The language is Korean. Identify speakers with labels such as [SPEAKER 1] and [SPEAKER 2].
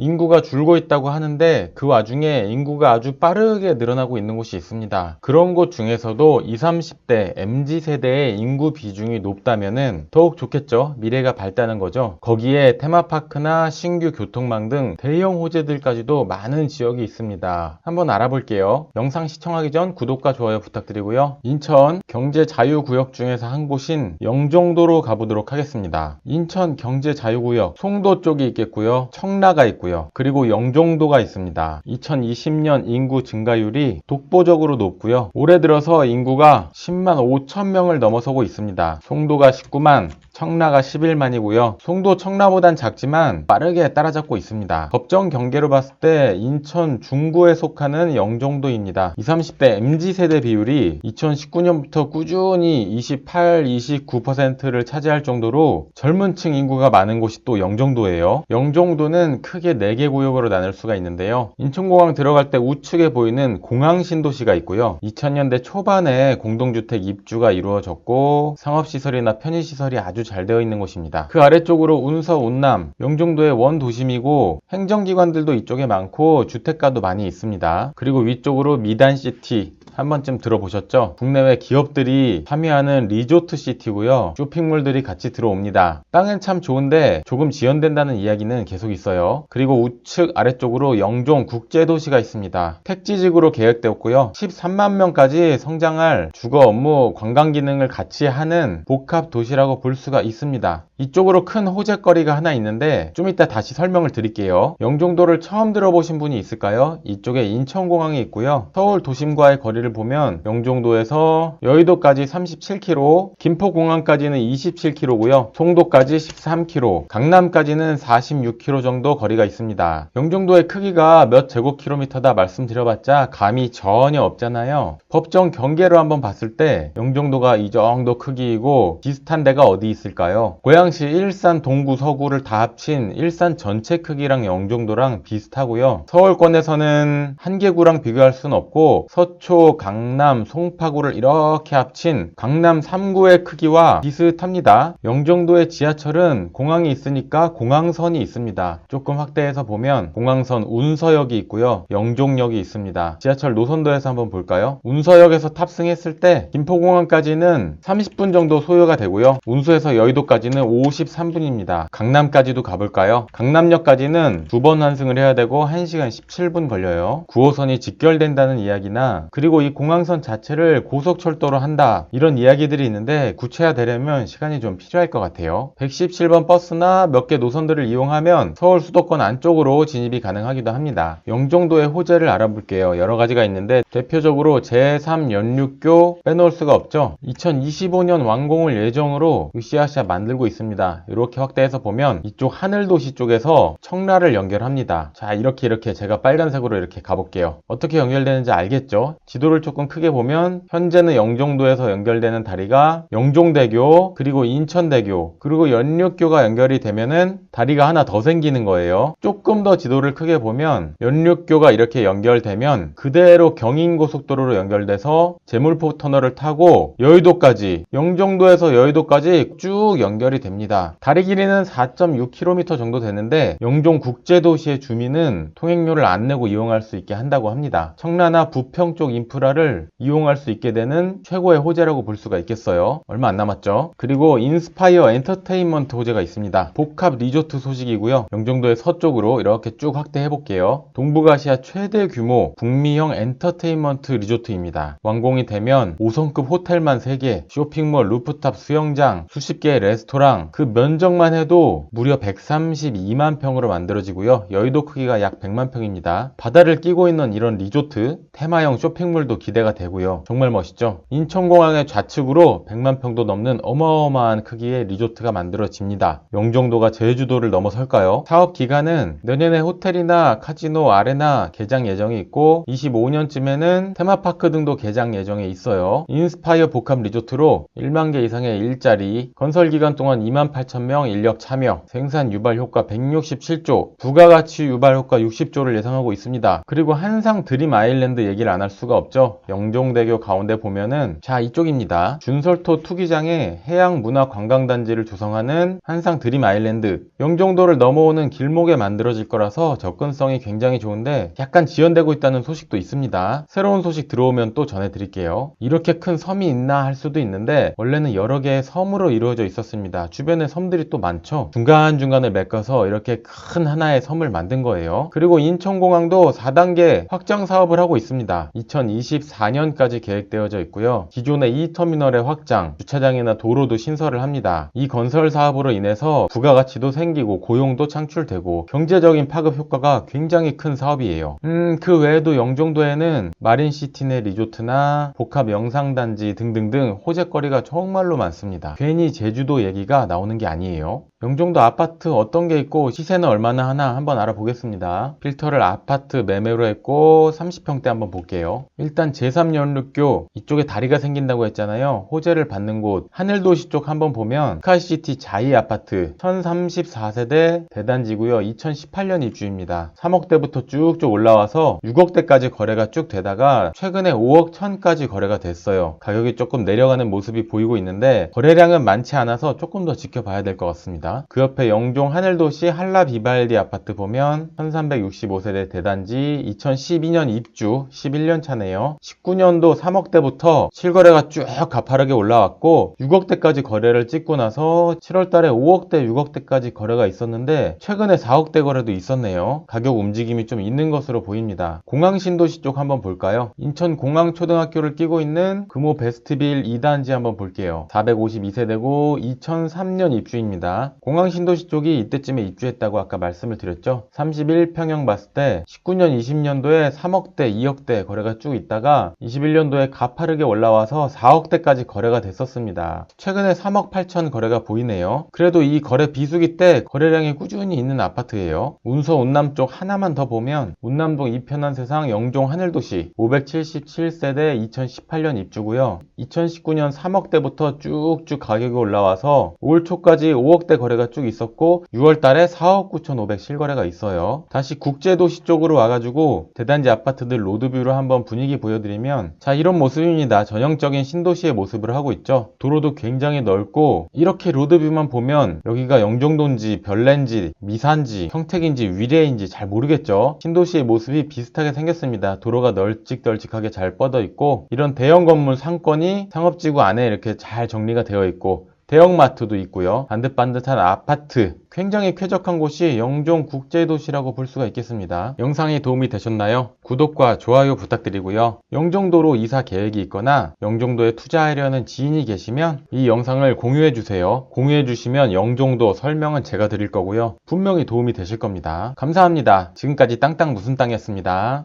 [SPEAKER 1] 인구가 줄고 있다고 하는데 그 와중에 인구가 아주 빠르게 늘어나고 있는 곳이 있습니다. 그런 곳 중에서도 20, 30대 MZ세대의 인구 비중이 높다면은 더욱 좋겠죠. 미래가 밝다는 거죠. 거기에 테마파크나 신규 교통망 등 대형 호재들까지도 많은 지역이 있습니다. 한번 알아볼게요. 영상 시청하기 전 구독과 좋아요 부탁드리고요. 인천 경제자유구역 중에서 한 곳인 영종도로 가보도록 하겠습니다. 인천 경제자유구역 송도 쪽이 있겠고요. 청라가 있고요. 그리고 영종도가 있습니다. 2020년 인구 증가율이 독보적으로 높고요. 올해 들어서 인구가 10만 5천 명을 넘어서고 있습니다. 송도가 19만, 청라가 11만이고요. 송도 청라보단 작지만 빠르게 따라잡고 있습니다. 법정 경계로 봤을 때 인천 중구에 속하는 영종도입니다. 20, 30대 MZ세대 비율이 2019년부터 꾸준히 28, 29%를 차지할 정도로 젊은 층 인구가 많은 곳이 또 영종도예요. 영종도는 크게 4개 구역으로 나눌 수가 있는데요. 인천공항 들어갈 때 우측에 보이는 공항신도시가 있고요. 2000년대 초반에 공동주택 입주가 이루어졌고 상업시설이나 편의시설이 아주 잘 되어 있는 곳입니다. 그 아래쪽으로 운서, 운남, 영종도의 원도심이고 행정기관들도 이쪽에 많고 주택가도 많이 있습니다. 그리고 위쪽으로 미단시티 한 번쯤 들어보셨죠? 국내외 기업들이 참여하는 리조트 시티고요. 쇼핑몰들이 같이 들어옵니다. 땅은 참 좋은데 조금 지연된다는 이야기는 계속 있어요. 그리고 우측 아래쪽으로 영종 국제도시가 있습니다. 택지직으로 계획되었고요. 13만 명까지 성장할 주거 업무, 관광 기능을 같이 하는 복합 도시라고 볼 수가 있습니다. 이쪽으로 큰 호재거리가 하나 있는데 좀 이따 다시 설명을 드릴게요. 영종도를 처음 들어보신 분이 있을까요? 이쪽에 인천공항이 있고요. 서울 도심과의 거리를 보면 영종도에서 여의도까지 37km, 김포공항까지는 27km고요. 송도까지 13km, 강남까지는 46km 정도 거리가 있습니다. 영종도의 크기가 몇 제곱킬로미터다 말씀드려봤자 감이 전혀 없잖아요. 법정 경계로 한번 봤을 때 영종도가 이 정도 크기이고 비슷한 데가 어디 있을까요? 고양시, 일산, 동구, 서구를 다 합친 일산 전체 크기랑 영종도랑 비슷하고요. 서울권에서는 한계구랑 비교할 순 없고 서초, 강남, 송파구를 이렇게 합친 강남 3구의 크기와 비슷합니다. 영종도의 지하철은 공항이 있으니까 공항선이 있습니다. 조금 확대해서 보면 공항선 운서역이 있고요. 영종역이 있습니다. 지하철 노선도에서 한번 볼까요? 운서역에서 탑승했을 때 김포공항까지는 30분 정도 소요가 되고요. 운수에서 여의도까지는 53분입니다. 강남까지도 가볼까요? 강남역까지는 2번 환승을 해야 되고 1시간 17분 걸려요. 9호선이 직결된다는 이야기나 그리고 이 공항선 자체를 고속철도로 한다 이런 이야기들이 있는데 구체화되려면 시간이 좀 필요할 것 같아요. 117번 버스나 몇 개 노선들을 이용하면 서울 수도권 안쪽으로 진입이 가능하기도 합니다. 영종도의 호재를 알아볼게요. 여러 가지가 있는데 대표적으로 제3 연륙교 빼놓을 수가 없죠. 2025년 완공을 예정으로 으쌰으쌰 만들고 있습니다. 이렇게 확대해서 보면 이쪽 하늘도시 쪽에서 청라를 연결합니다. 자, 이렇게 제가 빨간색으로 이렇게 가볼게요. 어떻게 연결되는지 알겠죠? 지도를 조금 크게 보면 현재는 영종도에서 연결되는 다리가 영종대교, 그리고 인천대교, 그리고 연륙교가 연결이 되면은 다리가 하나 더 생기는 거예요. 조금 더 지도를 크게 보면 연륙교가 이렇게 연결되면 그대로 경인고속도로로 연결돼서 제물포 터널을 타고 여의도까지, 영종도에서 여의도까지 쭉 연결이 됩니다. 다리 길이는 4.6km 정도 되는데 영종국제도시의 주민은 통행료를 안 내고 이용할 수 있게 한다고 합니다. 청라나 부평 쪽 인프라를 이용할 수 있게 되는 최고의 호재라고 볼 수가 있겠어요. 얼마 안 남았죠. 그리고 인스파이어 엔터테인먼트 호재가 있습니다. 복합 리조트 소식이고요. 영종도의 서쪽으로 이렇게 쭉 확대해 볼게요. 동북아시아 최대 규모 북미형 엔터테인먼트 리조트입니다. 완공이 되면 5성급 호텔만 3개, 쇼핑몰, 루프탑, 수영장, 수십 개의 레스토랑, 그 면적만 해도 무려 132만 평으로 만들어지고요. 여의도 크기가 약 100만 평입니다. 바다를 끼고 있는 이런 리조트, 테마형 쇼핑몰도 기대가 되고요. 정말 멋있죠? 인천공항의 좌측으로 100만 평도 넘는 어마어마한 크기의 리조트가 만들어집니다. 영종도가 제주도를 넘어설까요? 사업 기간은 내년에 호텔이나 카지노, 아레나 개장 예정이 있고 25년쯤에는 테마파크 등도 개장 예정에 있어요. 인스파이어 복합 리조트로 1만 개 이상의 일자리, 건설 기간 동안 2만 8천 명 인력 참여, 생산 유발 효과 167조, 부가가치 유발 효과 60조를 예상하고 있습니다. 그리고 한상 드림 아일랜드 얘기를 안 할 수가 없죠. 영종대교 가운데 보면은 자, 이쪽입니다. 준설토 투기장에 해양문화관광단지를 조성하는 한상 드림 아일랜드, 영종도를 넘어오는 길목에 만들어질 거라서 접근성이 굉장히 좋은데 약간 지연되고 있다는 소식도 있습니다. 새로운 소식 들어오면 또 전해드릴게요. 이렇게 큰 섬이 있나 할 수도 있는데 원래는 여러 개의 섬으로 이루어져 있었습니다. 주변에 섬들이 또 많죠. 중간중간을 메꿔서 이렇게 큰 하나의 섬을 만든 거예요. 그리고 인천공항도 4단계 확장 사업을 하고 있습니다. 2024년까지 계획되어져 있고요. 기존의 2터미널의 확장, 주차장이나 도로도 신설을 합니다. 이 건설 사업으로 인해서 부가가치도 생기고 고용도 창출되고 경제적인 파급 효과가 굉장히 큰 사업이에요. 그 외에도 영종도에는 마린시티 내 리조트나 복합 영상단지 등등등 호재거리가 정말로 많습니다. 괜히 제주도 얘기가 나오는 게 아니에요. 영종도 아파트 어떤 게 있고 시세는 얼마나 하나 한번 알아보겠습니다. 필터를 아파트 매매로 했고 30평대 한번 볼게요. 일단 제3연륙교 이쪽에 다리가 생긴다고 했잖아요. 호재를 받는 곳 하늘도시 쪽 한번 보면 스카이시티 자이 아파트 1034세대 대단지고요. 2018년 입주입니다. 3억대부터 쭉쭉 올라와서 6억대까지 거래가 쭉 되다가 최근에 5억 1000까지 거래가 됐어요. 가격이 조금 내려가는 모습이 보이고 있는데 거래량은 많지 않아서 조금 더 지켜봐야 될 것 같습니다. 그 옆에 영종 하늘도시 한라비발디 아파트 보면 1365세대 대단지 2012년 입주 11년 차네요. 19년도 3억대부터 실거래가 쭉 가파르게 올라왔고 6억대까지 거래를 찍고 나서 7월달에 5억대 6억대까지 거래가 있었는데 최근에 4억대 거래도 있었네요. 가격 움직임이 좀 있는 것으로 보입니다. 공항신도시 쪽 한번 볼까요? 인천공항초등학교를 끼고 있는 금호 베스트빌 2단지 한번 볼게요. 452세대고 2003년 입주입니다. 공항신도시 쪽이 이때쯤에 입주했다고 아까 말씀을 드렸죠. 31평형 봤을 때 19년 20년도에 3억대 2억대 거래가 쭉 있다가 21년도에 가파르게 올라와서 4억대까지 거래가 됐었습니다. 최근에 3억 8천 거래가 보이네요. 그래도 이 거래 비수기 때 거래량이 꾸준히 있는 아파트예요. 운서 운남 쪽 하나만 더 보면 운남동 이편한 세상 영종 하늘도시 577세대 2018년 입주고요. 2019년 3억대부터 쭉쭉 가격이 올라와서 올 초까지 5억대 거래가 쭉 있었고 6월달에 4억 9,500 실거래가 있어요. 다시 국제도시 쪽으로 와가지고 대단지 아파트들 로드뷰로 한번 분위기 보여드리면 자 이런 모습입니다. 전형적인 신도시의 모습을 하고 있죠. 도로도 굉장히 넓고 이렇게 로드뷰만 보면 여기가 영종도인지 별랜지 미산지 평택인지 위례인지 잘 모르겠죠. 신도시의 모습이 비슷하게 생겼습니다. 도로가 널찍널찍하게 잘 뻗어 있고 이런 대형 건물 상권이 상업지구 안에 이렇게 잘 정리가 되어 있고 대형마트도 있고요. 반듯반듯한 아파트, 굉장히 쾌적한 곳이 영종국제도시라고 볼 수가 있겠습니다. 영상이 도움이 되셨나요? 구독과 좋아요 부탁드리고요. 영종도로 이사 계획이 있거나 영종도에 투자하려는 지인이 계시면 이 영상을 공유해주세요. 공유해주시면 영종도 설명은 제가 드릴 거고요. 분명히 도움이 되실 겁니다. 감사합니다. 지금까지 땅땅 무슨 땅이었습니다.